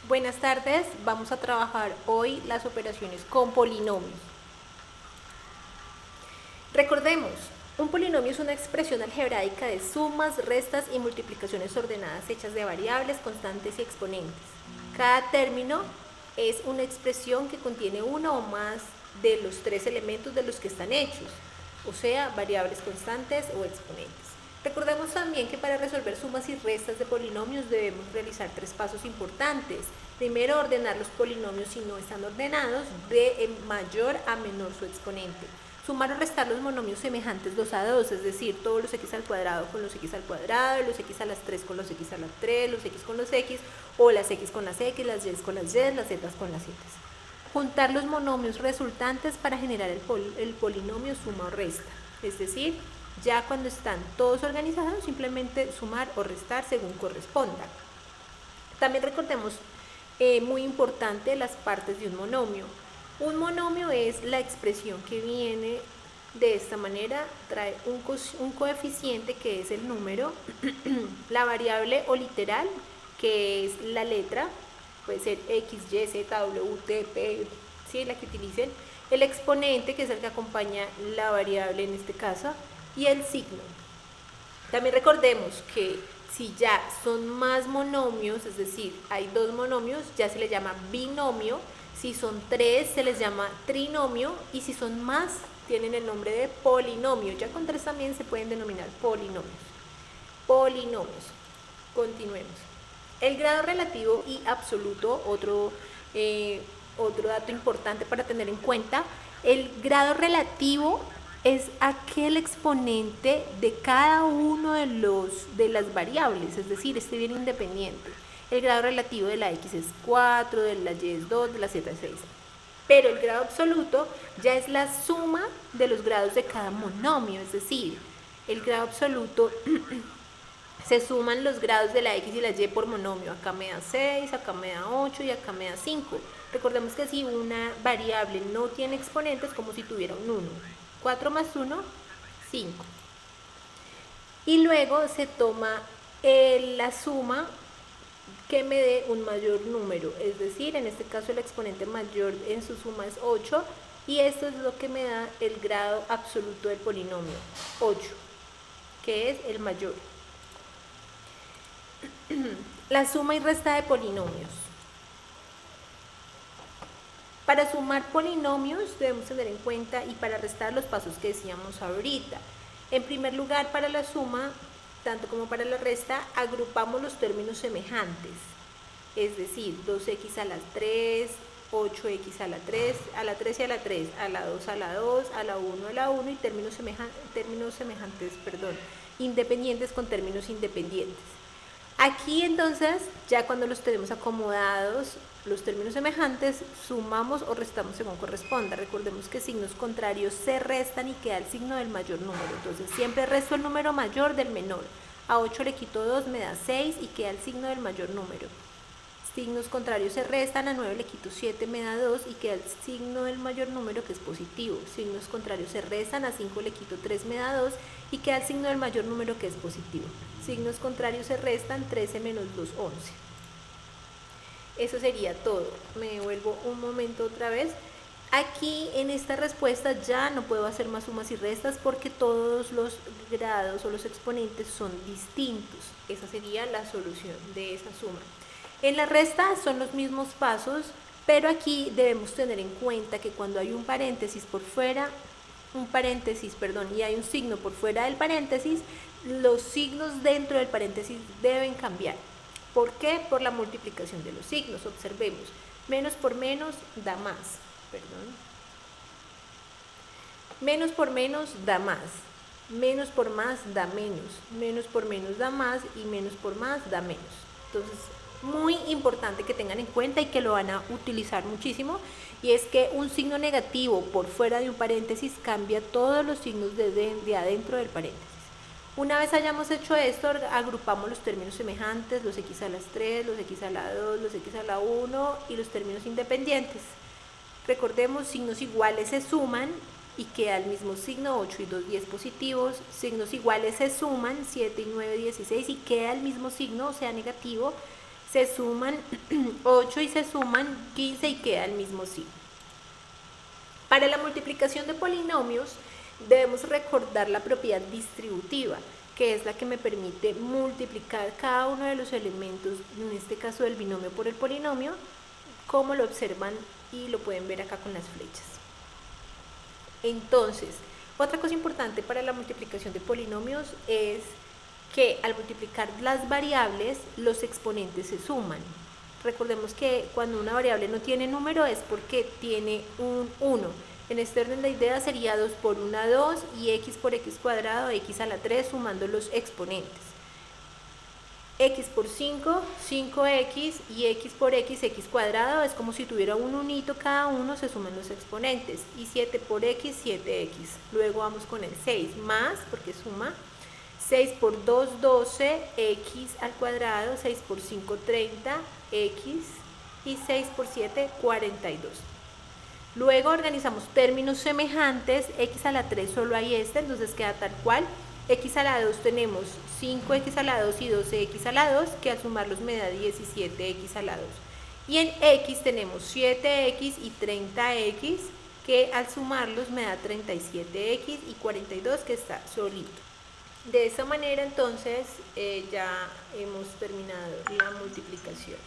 Buenas tardes, vamos a trabajar hoy las operaciones con polinomios. Recordemos, un polinomio es una expresión algebraica de sumas, restas y multiplicaciones ordenadas hechas de variables, constantes y exponentes. Cada término es una expresión que contiene uno o más de los tres elementos de los que están hechos, o sea, variables constantes o exponentes. Recordemos también que para resolver sumas y restas de polinomios debemos realizar tres pasos importantes. Primero, ordenar los polinomios si no están ordenados, de mayor a menor su exponente. Sumar o restar los monomios semejantes 2 a 2, es decir, todos los x al cuadrado con los x al cuadrado, los x a las 3 con los x a las 3, los x con los x, o las x con las x, las y con las y, las z con las z. Juntar los monomios resultantes para generar el polinomio suma o resta, es decir, ya cuando están todos organizados, simplemente sumar o restar según corresponda. También recordemos, muy importante, las partes de un monomio. Un monomio es la expresión que viene de esta manera, trae un coeficiente que es el número, la variable o literal, que es la letra, puede ser X, Y, Z, W, T, P, ¿sí? La que utilicen, el exponente, que es el que acompaña la variable en este caso, y el signo. También recordemos que si ya son más monomios, es decir, hay dos monomios, ya se les llama binomio. Si son tres, se les llama trinomio, y si son más, tienen el nombre de polinomio. Ya con tres también se pueden denominar polinomios. Polinomios. Continuemos. El grado relativo y absoluto, otro dato importante para tener en cuenta. El grado relativo es aquel exponente de cada uno de las variables, es decir, este viene independiente. El grado relativo de la x es 4, de la y es 2, de la z es 6. Pero el grado absoluto ya es la suma de los grados de cada monomio, es decir, el grado absoluto se suman los grados de la x y la y por monomio. Acá me da 6, acá me da 8 y acá me da 5. Recordemos que si una variable no tiene exponentes, es como si tuviera un 1. 4 más 1, 5. Y luego se toma la suma que me dé un mayor número, es decir, en este caso el exponente mayor en su suma es 8, y esto es lo que me da el grado absoluto del polinomio, 8, que es el mayor. La suma y resta de polinomios. Para sumar polinomios debemos tener en cuenta, y para restar, los pasos que decíamos ahorita. En primer lugar, para la suma, tanto como para la resta, agrupamos los términos semejantes, es decir, 2x a la 3, 8x a la 3 y a la 3, a la 2 a la 2, a la 1 a la 1, y términos semejantes, independientes con términos independientes. Aquí entonces, ya cuando los tenemos acomodados, los términos semejantes, sumamos o restamos según corresponda. Recordemos que signos contrarios se restan y queda el signo del mayor número. Entonces siempre resto el número mayor del menor. A 8 le quito 2, me da 6 y queda el signo del mayor número. Signos contrarios se restan, a 9 le quito 7, me da 2 y queda el signo del mayor número, que es positivo. Signos contrarios se restan, a 5 le quito 3, me da 2 y queda el signo del mayor número, que es positivo. Signos contrarios se restan, 13 menos 2, 11. Eso sería todo. Me devuelvo un momento otra vez. Aquí en esta respuesta ya no puedo hacer más sumas y restas porque todos los grados o los exponentes son distintos. Esa sería la solución de esa suma. En la resta son los mismos pasos, pero aquí debemos tener en cuenta que cuando hay un paréntesis por fuera, y hay un signo por fuera del paréntesis, los signos dentro del paréntesis deben cambiar. ¿Por qué? Por la multiplicación de los signos. Observemos, menos por menos da más, menos por menos da más, menos por más da menos por menos da más, y menos por más da menos. Entonces, muy importante que tengan en cuenta y que lo van a utilizar muchísimo, y es que un signo negativo por fuera de un paréntesis cambia todos los signos de adentro del paréntesis. Una vez hayamos hecho esto, agrupamos los términos semejantes, los x a las 3, los x a la 2, los x a la 1 y los términos independientes. Recordemos, signos iguales se suman y queda el mismo signo, 8 y 2, 10 positivos. Signos iguales se suman, 7 y 9, 16, y queda el mismo signo, o sea negativo. Se suman 8 y se suman 15 y queda el mismo signo. Para la multiplicación de polinomios debemos recordar la propiedad distributiva, que es la que me permite multiplicar cada uno de los elementos, en este caso del binomio por el polinomio, como lo observan y lo pueden ver acá con las flechas. Entonces, otra cosa importante para la multiplicación de polinomios es que al multiplicar las variables, los exponentes se suman. Recordemos que cuando una variable no tiene número es porque tiene un 1. En este orden de ideas sería 2 por 1, 2 y x por x cuadrado, x a la 3 sumando los exponentes. X por 5, 5x y x por x, x cuadrado, es como si tuviera un unito cada uno, se suman los exponentes. Y 7 por x, 7x. Luego vamos con el 6, más, porque suma. 6 por 2, 12, x al cuadrado, 6 por 5, 30, x, y 6 por 7, 42. Luego organizamos términos semejantes, x a la 3 solo hay entonces queda tal cual. X a la 2 tenemos 5x a la 2 y 12x a la 2, que al sumarlos me da 17x a la 2. Y en x tenemos 7x y 30x, que al sumarlos me da 37x y 42, que está solito. De esa manera entonces ya hemos terminado la multiplicación.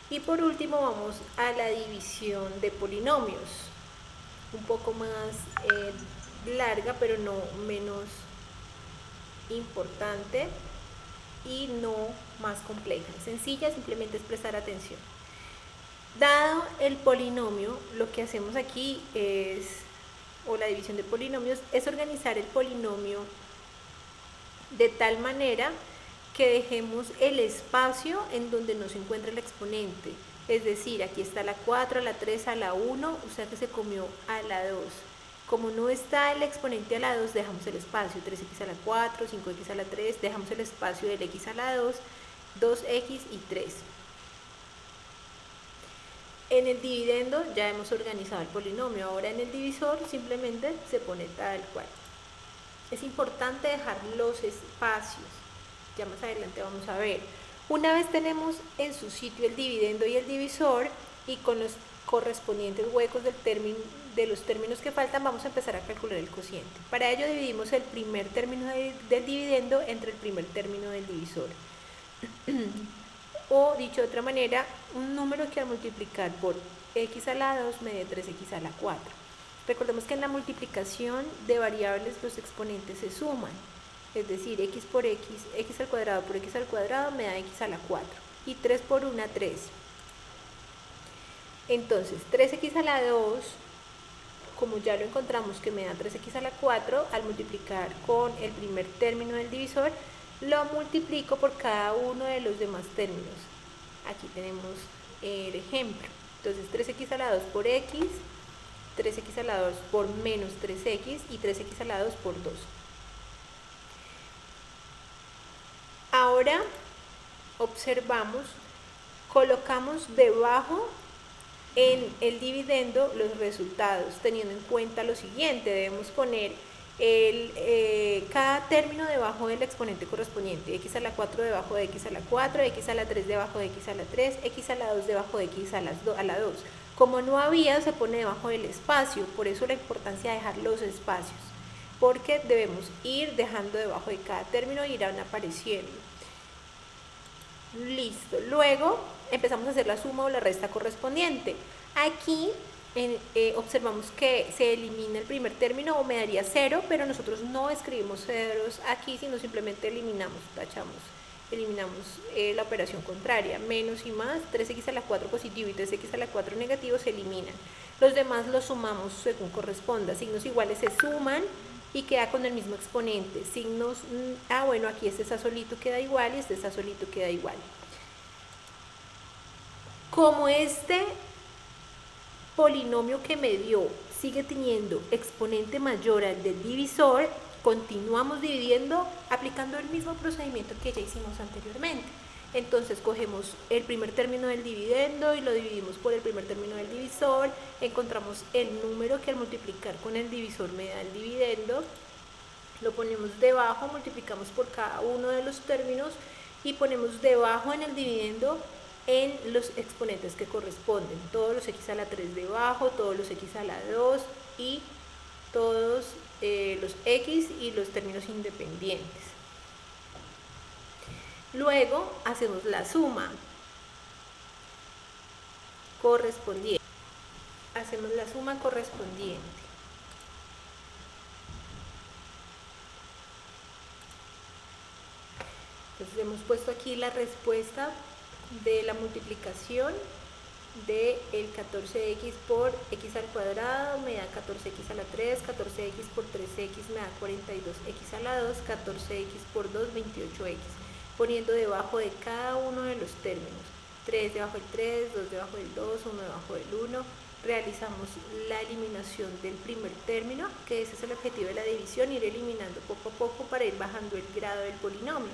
Y por último vamos a la división de polinomios, un poco más larga pero no menos importante y no más compleja, sencilla, simplemente es prestar atención. Dado el polinomio, lo que hacemos aquí es, o la división de polinomios, es organizar el polinomio de tal manera que dejemos el espacio en donde no se encuentra el exponente. Es decir, aquí está la 4, a la 3, a la 1, o sea que se comió a la 2. Como no está el exponente a la 2, dejamos el espacio, 3x a la 4, 5x a la 3, dejamos el espacio del x a la 2, 2x y 3. En el dividendo ya hemos organizado el polinomio, ahora en el divisor simplemente se pone tal cual. Es importante dejar los espacios, ya más adelante vamos a ver. Una vez tenemos en su sitio el dividendo y el divisor y con los correspondientes huecos de los términos que faltan, vamos a empezar a calcular el cociente. Para ello dividimos el primer término del dividendo entre el primer término del divisor. O dicho de otra manera, un número que al multiplicar por x a la 2 me dé 3x a la 4. Recordemos que en la multiplicación de variables los exponentes se suman, es decir, x por x, x al cuadrado por x al cuadrado me da x a la 4 y 3 por 1, 3. Entonces 3x a la 2, como ya lo encontramos que me da 3x a la 4, al multiplicar con el primer término del divisor, lo multiplico por cada uno de los demás términos. Aquí tenemos el ejemplo. Entonces 3x a la 2 por x, 3x a la 2 por menos 3x y 3x a la 2 por 2. Ahora observamos, colocamos debajo en el dividendo los resultados, teniendo en cuenta lo siguiente: debemos poner cada término debajo del exponente correspondiente, x a la 4 debajo de x a la 4, x a la 3 debajo de x a la 3, x a la 2 debajo de x a la 2. Como no había, se pone debajo del espacio, por eso la importancia de dejar los espacios, porque debemos ir dejando debajo de cada término y irán apareciendo. Listo, luego empezamos a hacer la suma o la resta correspondiente. Aquí observamos que se elimina el primer término o me daría 0, pero nosotros no escribimos ceros aquí, sino simplemente eliminamos, tachamos, eliminamos la operación contraria, menos y más, 3x a la 4 positivo y 3x a la 4 negativo se eliminan. Los demás los sumamos según corresponda, signos iguales se suman y queda con el mismo exponente. Signos, bueno, aquí este está solito, queda igual, y este está solito, queda igual. Como este polinomio que me dio sigue teniendo exponente mayor al del divisor, continuamos dividiendo aplicando el mismo procedimiento que ya hicimos anteriormente. Entonces cogemos el primer término del dividendo y lo dividimos por el primer término del divisor, encontramos el número que al multiplicar con el divisor me da el dividendo, lo ponemos debajo, multiplicamos por cada uno de los términos y ponemos debajo en el dividendo en los exponentes que corresponden, todos los x a la 3 debajo, todos los x a la 2 y todos los x y los términos independientes. Luego hacemos la suma correspondiente. Hacemos la suma correspondiente. Entonces hemos puesto aquí la respuesta de la multiplicación del 14x por x al cuadrado me da 14x a la 3, 14x por 3x me da 42x a la 2, 14x por 2, 28x, poniendo debajo de cada uno de los términos, 3 debajo del 3, 2 debajo del 2, 1 debajo del 1, realizamos la eliminación del primer término, que ese es el objetivo de la división, ir eliminando poco a poco para ir bajando el grado del polinomio.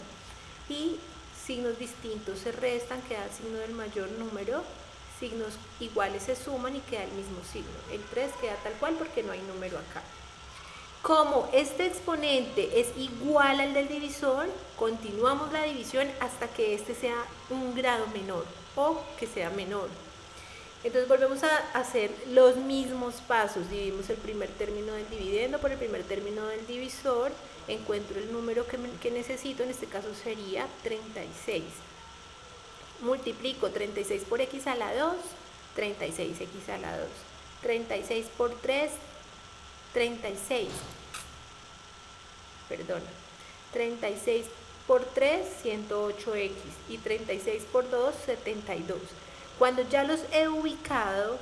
Y signos distintos se restan, queda el signo del mayor número, signos iguales se suman y queda el mismo signo. El 3 queda tal cual porque no hay número acá. Como este exponente es igual al del divisor, continuamos la división hasta que este sea un grado menor o que sea menor. Entonces volvemos a hacer los mismos pasos, dividimos el primer término del dividendo por el primer término del divisor, encuentro el número que necesito, en este caso sería 36. Multiplico 36 por x a la 2, 36x a la 2. 36 por 3, 36. Perdón. 36 por 3, 108x. Y 36 por 2, 72. Cuando ya los he ubicado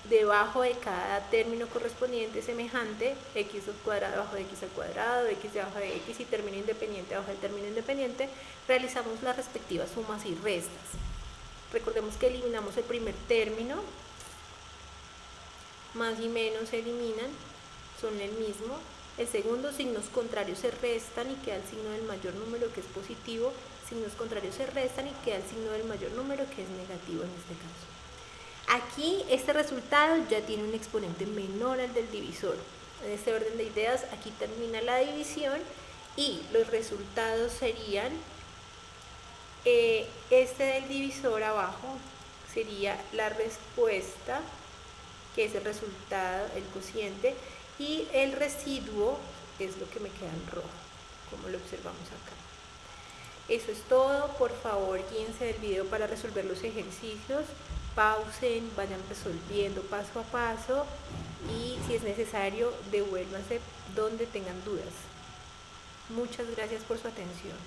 debajo de cada término correspondiente semejante, x al cuadrado debajo de x al cuadrado, x debajo de x y término independiente debajo del término independiente, realizamos las respectivas sumas y restas. Recordemos que eliminamos el primer término, más y menos se eliminan, son el mismo. El segundo, signos contrarios se restan y queda el signo del mayor número, que es positivo. Signos contrarios se restan y queda el signo del mayor número, que es negativo en este caso. Aquí este resultado ya tiene un exponente menor al del divisor. En este orden de ideas, aquí termina la división y los resultados serían este del divisor abajo sería la respuesta, que es el resultado, el cociente, y el residuo es lo que me queda en rojo, como lo observamos acá. Eso es todo. Por favor, guíense del video para resolver los ejercicios, pausen, vayan resolviendo paso a paso y si es necesario devuélvanse donde tengan dudas. Muchas gracias por su atención.